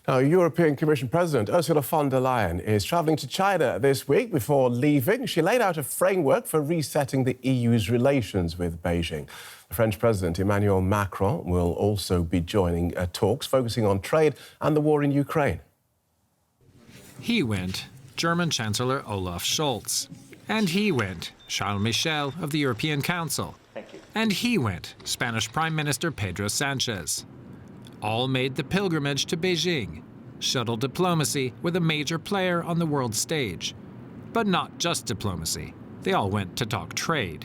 Now, European Commission President Ursula von der Leyen is travelling to China this week. Before leaving, she laid out a framework for resetting the EU's relations with Beijing. The French President Emmanuel Macron will also be joining talks focusing on trade and the war in Ukraine. He went, German Chancellor Olaf Scholz. And he went, Charles Michel of the European Council. Thank you. And he went, Spanish Prime Minister Pedro Sánchez. All made the pilgrimage to Beijing, shuttle diplomacy with a major player on the world stage. But not just diplomacy. They all went to talk trade.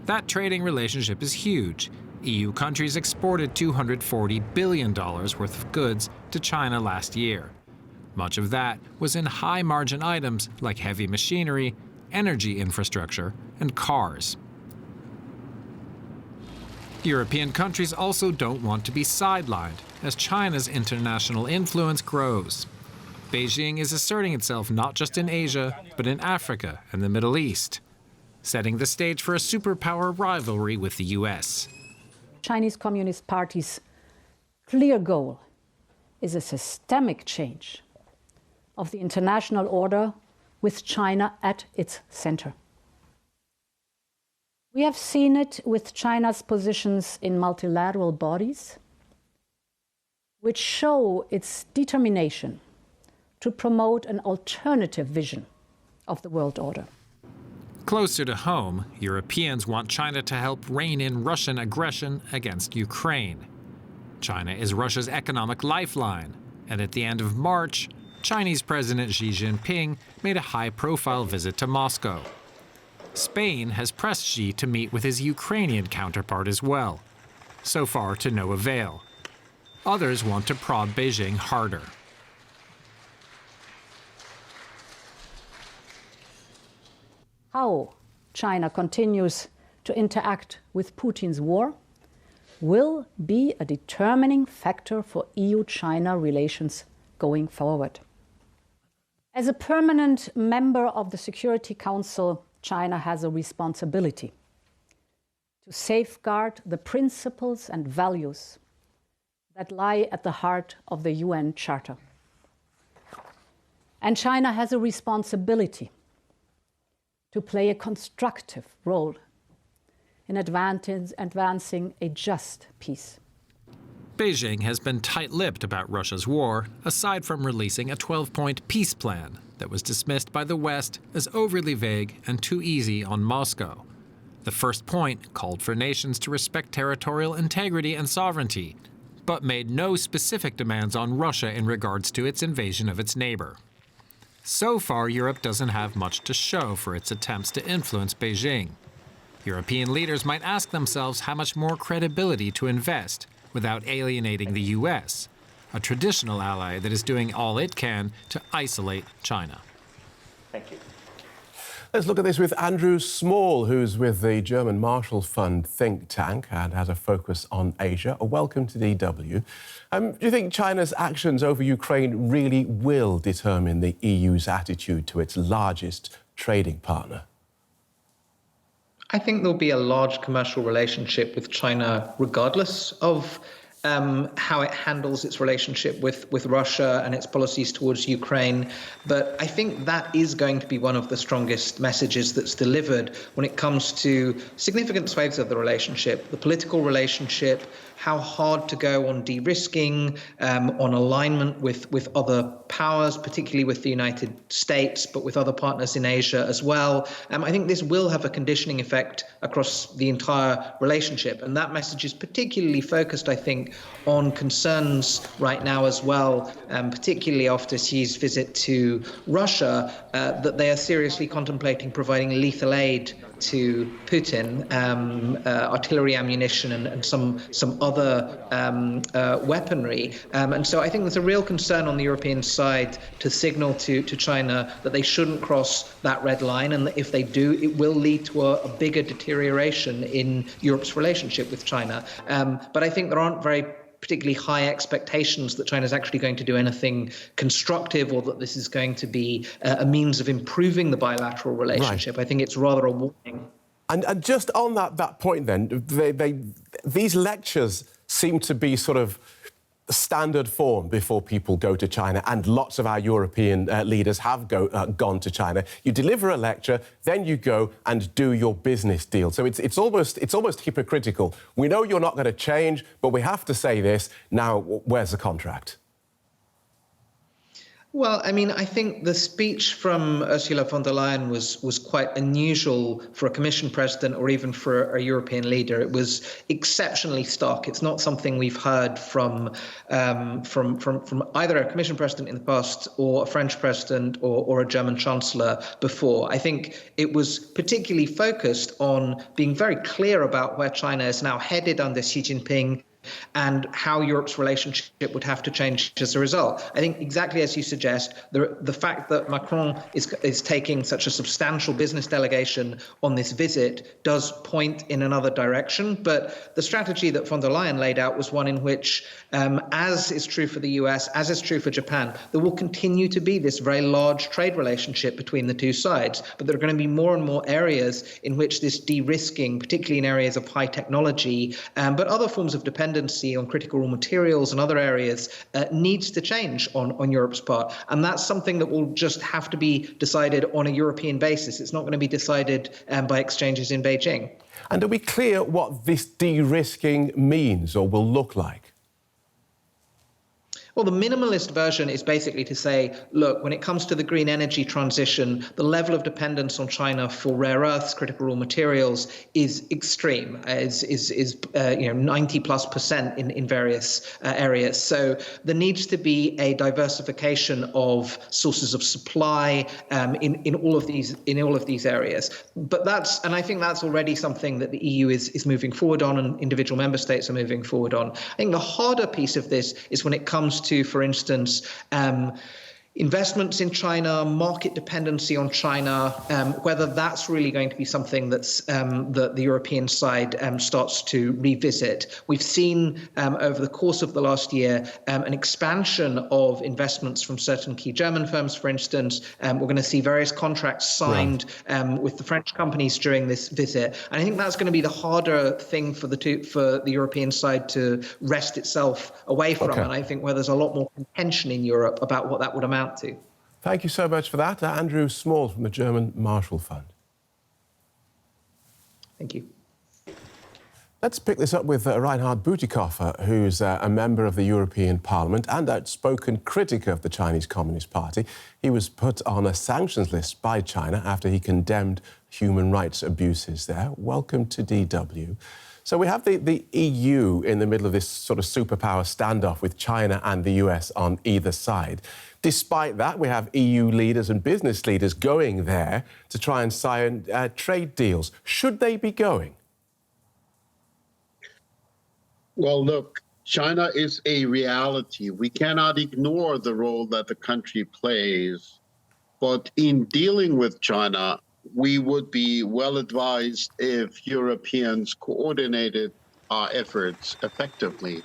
That trading relationship is huge. EU countries exported $240 billion worth of goods to China last year. Much of that was in high-margin items like heavy machinery, energy infrastructure, and cars. European countries also don't want to be sidelined as China's international influence grows. Beijing is asserting itself not just in Asia, but in Africa and the Middle East, setting the stage for a superpower rivalry with the US. Chinese Communist Party's clear goal is a systemic change of the international order with China at its center. We have seen it with China's positions in multilateral bodies, which show its determination to promote an alternative vision of the world order. Closer to home, Europeans want China to help rein in Russian aggression against Ukraine. China is Russia's economic lifeline, and at the end of March, Chinese President Xi Jinping made a high-profile visit to Moscow. Spain has pressed Xi to meet with his Ukrainian counterpart as well. So far, to no avail. Others want to prod Beijing harder. How China continues to interact with Putin's war will be a determining factor for EU-China relations going forward. As a permanent member of the Security Council, China has a responsibility to safeguard the principles and values that lie at the heart of the UN Charter. And China has a responsibility to play a constructive role in advancing a just peace. Beijing has been tight-lipped about Russia's war, aside from releasing a 12-point peace plan that was dismissed by the West as overly vague and too easy on Moscow. The first point called for nations to respect territorial integrity and sovereignty, but made no specific demands on Russia in regards to its invasion of its neighbor. So far, Europe doesn't have much to show for its attempts to influence Beijing. European leaders might ask themselves how much more credibility to invest without alienating the US, a traditional ally that is doing all it can to isolate China. Thank you. Let's look at this with Andrew Small, who's with the German Marshall Fund think tank and has a focus on Asia. Welcome to DW. Do you think China's actions over Ukraine really will determine the EU's attitude to its largest trading partner? I think there'll be a large commercial relationship with China regardless of how it handles its relationship with Russia and its policies towards Ukraine. But I think that is going to be one of the strongest messages that's delivered when it comes to significant swathes of the relationship, the political relationship, how hard to go on de-risking, on alignment with other powers, particularly with the United States, but with other partners in Asia as well. I think this will have a conditioning effect across the entire relationship. And that message is particularly focused, I think, on concerns right now as well, particularly after Xi's visit to Russia, that they are seriously contemplating providing lethal aid to Putin, artillery ammunition and some other weaponry. And so I think there's a real concern on the European side to signal to China that they shouldn't cross that red line, and that if they do, it will lead to a bigger deterioration in Europe's relationship with China. But I think there aren't very particularly high expectations that China's actually going to do anything constructive or that this is going to be a means of improving the bilateral relationship. Right. I think it's rather a warning. And just on that point then, these lectures seem to be sort of standard form before people go to China, and lots of our European leaders have gone to China. You deliver a lecture, then you go and do your business deal. So it's almost hypocritical. We know you're not going to change, but we have to say this. Now, where's the contract? Well, I mean, I think the speech from Ursula von der Leyen was quite unusual for a Commission President or even for a European leader. It was exceptionally stark. It's not something we've heard from either a Commission President in the past or a French President or a German Chancellor before. I think it was particularly focused on being very clear about where China is now headed under Xi Jinping, and how Europe's relationship would have to change as a result. I think exactly as you suggest, the fact that Macron is taking such a substantial business delegation on this visit does point in another direction. But the strategy that von der Leyen laid out was one in which, as is true for the US, as is true for Japan, there will continue to be this very large trade relationship between the two sides. But there are going to be more and more areas in which this de-risking, particularly in areas of high technology, but other forms of dependency on critical raw materials and other areas needs to change on Europe's part. And that's something that will just have to be decided on a European basis. It's not going to be decided by exchanges in Beijing. And are we clear what this de-risking means or will look like? Well, the minimalist version is basically to say, look, when it comes to the green energy transition, the level of dependence on China for rare earths, critical raw materials, is extreme, is 90+% in various areas. So there needs to be a diversification of sources of supply in all of these areas. But I think that's already something that the EU is moving forward on, and individual member states are moving forward on. I think the harder piece of this is when it comes to, for instance, investments in China, market dependency on China, whether that's really going to be something that's that the European side starts to revisit. We've seen over the course of the last year an expansion of investments from certain key German firms, for instance. We're going to see various contracts signed with the French companies during this visit. And I think that's going to be the harder thing for the European side to wrest itself away from. Okay. And I think where there's a lot more contention in Europe about what that would amount to. Thank you so much for that. Andrew Small from the German Marshall Fund. Thank you. Let's pick this up with Reinhard Bütikofer, who's a member of the European Parliament and outspoken critic of the Chinese Communist Party. He was put on a sanctions list by China after he condemned human rights abuses there. Welcome to DW. So we have the EU in the middle of this sort of superpower standoff with China and the US on either side. Despite that, we have EU leaders and business leaders going there to try and sign trade deals. Should they be going? Well, look, China is a reality. We cannot ignore the role that the country plays. But in dealing with China, we would be well advised if Europeans coordinated our efforts effectively.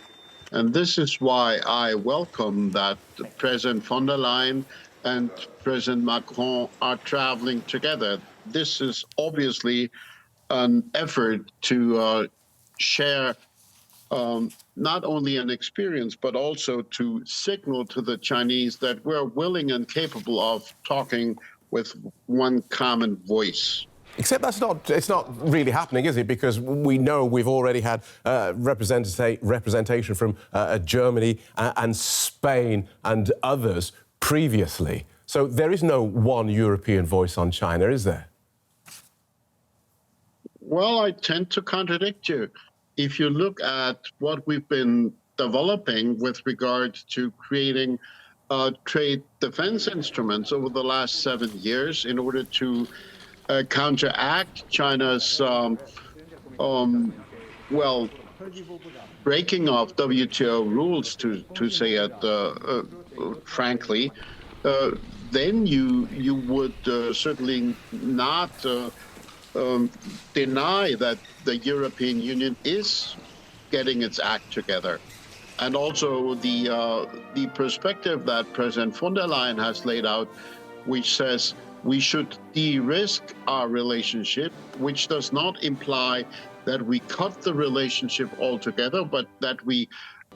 And this is why I welcome that President von der Leyen and President Macron are traveling together. This is obviously an effort to share not only an experience, but also to signal to the Chinese that we're willing and capable of talking with one common voice. Except it's not really happening, is it? Because we know we've already had representation from Germany and Spain and others previously. So there is no one European voice on China, is there? Well, I tend to contradict you. If you look at what we've been developing with regard to creating trade defense instruments over the last 7 years in order to counteract China's, breaking of WTO rules, to say it frankly, then you would certainly not deny that the European Union is getting its act together. And also the perspective that President von der Leyen has laid out, which says we should de-risk our relationship, which does not imply that we cut the relationship altogether, but that we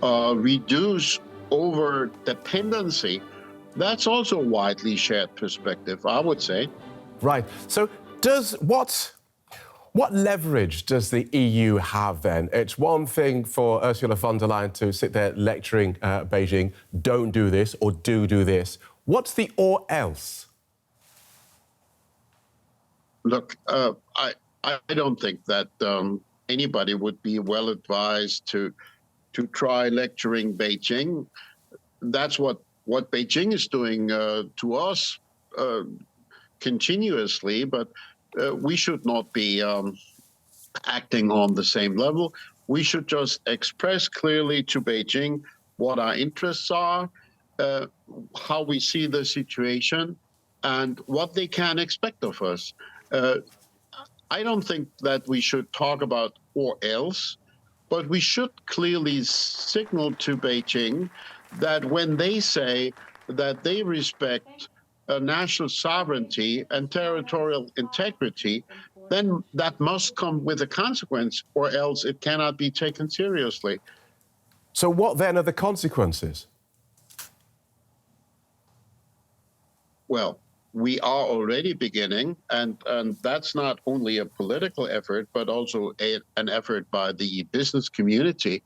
reduce over dependency, that's also a widely shared perspective, I would say. Right. So what leverage does the EU have then? It's one thing for Ursula von der Leyen to sit there lecturing Beijing, don't do this or do this. What's the or else? Look, I don't think that anybody would be well advised to try lecturing Beijing. That's what Beijing is doing to us continuously, but we should not be acting on the same level. We should just express clearly to Beijing what our interests are, how we see the situation, and what they can expect of us. I don't think that we should talk about or else, but we should clearly signal to Beijing that when they say that they respect national sovereignty and territorial integrity, then that must come with a consequence, or else it cannot be taken seriously. So what then are the consequences? Well, we are already beginning, and that's not only a political effort, but also an effort by the business community.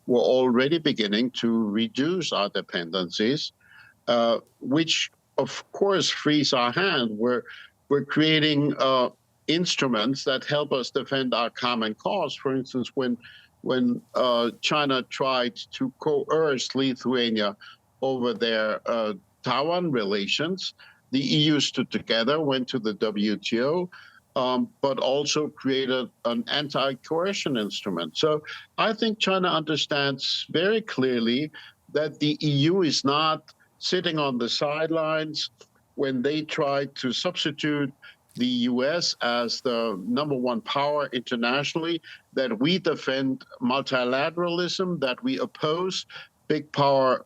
We're already beginning to reduce our dependencies, which of course frees our hand. We're creating instruments that help us defend our common cause. For instance, when China tried to coerce Lithuania over their Taiwan relations, the EU stood together, went to the WTO, but also created an anti-coercion instrument. So I think China understands very clearly that the EU is not sitting on the sidelines when they try to substitute the US as the #1 power internationally, that we defend multilateralism, that we oppose big power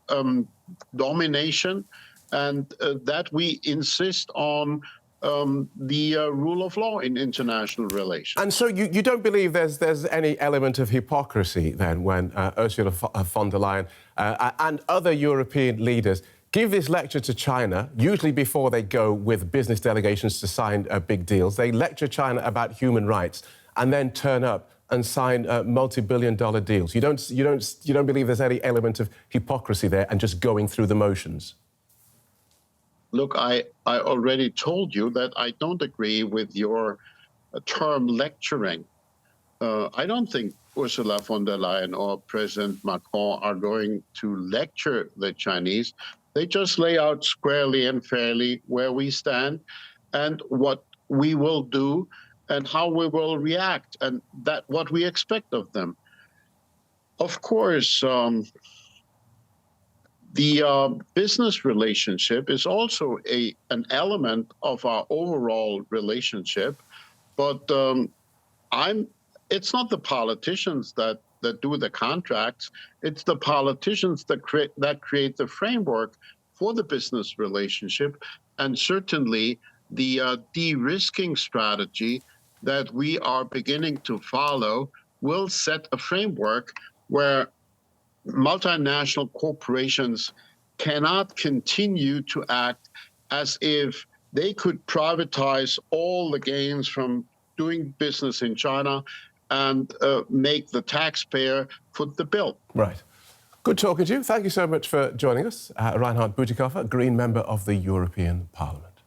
domination, and that we insist on the rule of law in international relations. And so you don't believe there's any element of hypocrisy then when Ursula von der Leyen and other European leaders give this lecture to China, usually before they go with business delegations to sign big deals. They lecture China about human rights and then turn up and sign multi-billion-dollar deals. You don't believe there's any element of hypocrisy there and just going through the motions? Look, I already told you that I don't agree with your term lecturing. I don't think Ursula von der Leyen or President Macron are going to lecture the Chinese. They just lay out squarely and fairly where we stand and what we will do and how we will react and that what we expect of them. Of course, the business relationship is also an element of our overall relationship, but it's not the politicians that do the contracts. It's the politicians that create the framework for the business relationship, and certainly the de-risking strategy that we are beginning to follow will set a framework where multinational corporations cannot continue to act as if they could privatize all the gains from doing business in China and make the taxpayer foot the bill. Right. Good talking to you. Thank you so much for joining us. Reinhard Bütikofer, Green member of the European Parliament.